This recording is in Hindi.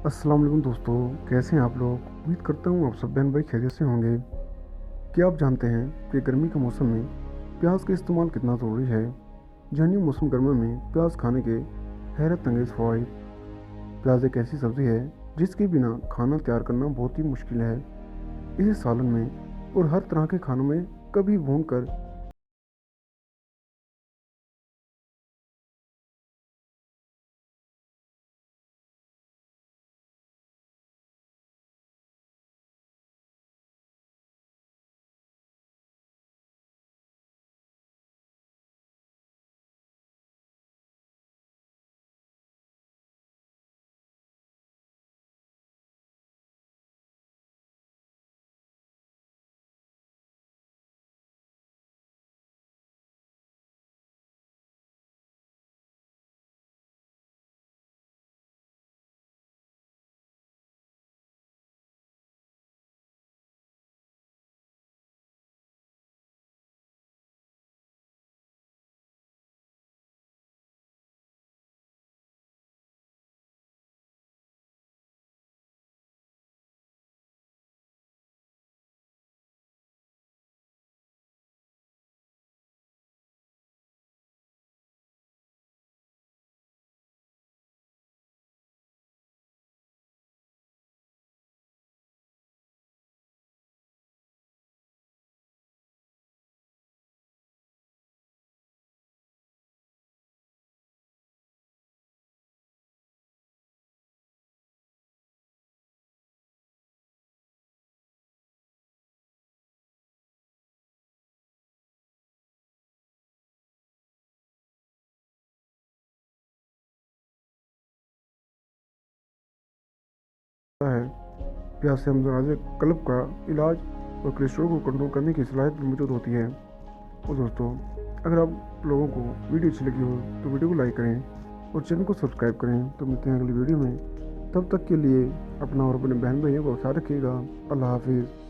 अस्सलाम वालेकुम दोस्तों, कैसे हैं आप लोग। उम्मीद करता हूँ आप सब बहन भाई खैरियत से होंगे। क्या आप जानते हैं कि गर्मी के मौसम में प्याज का इस्तेमाल कितना ज़रूरी है। जानिए मौसम गर्मा में प्याज खाने के हैरत अंगेज़ फ़वाइद। प्याज एक ऐसी सब्ज़ी है जिसके बिना खाना तैयार करना बहुत ही मुश्किल है। इसे सालन में और हर तरह के खानों में कभी भून कर है। प्याज से हम कल्ब का इलाज और कोलेस्ट्रॉल को कंट्रोल करने की सलाहियत भी मौजूद होती है। और दोस्तों, अगर आप लोगों को वीडियो अच्छी लगी हो तो वीडियो को लाइक करें और चैनल को सब्सक्राइब करें। तो मिलते हैं अगली वीडियो में। तब तक के लिए अपना और अपने बहन भाइयों का ख्याल रखिएगा। अल्लाह हाफिज़।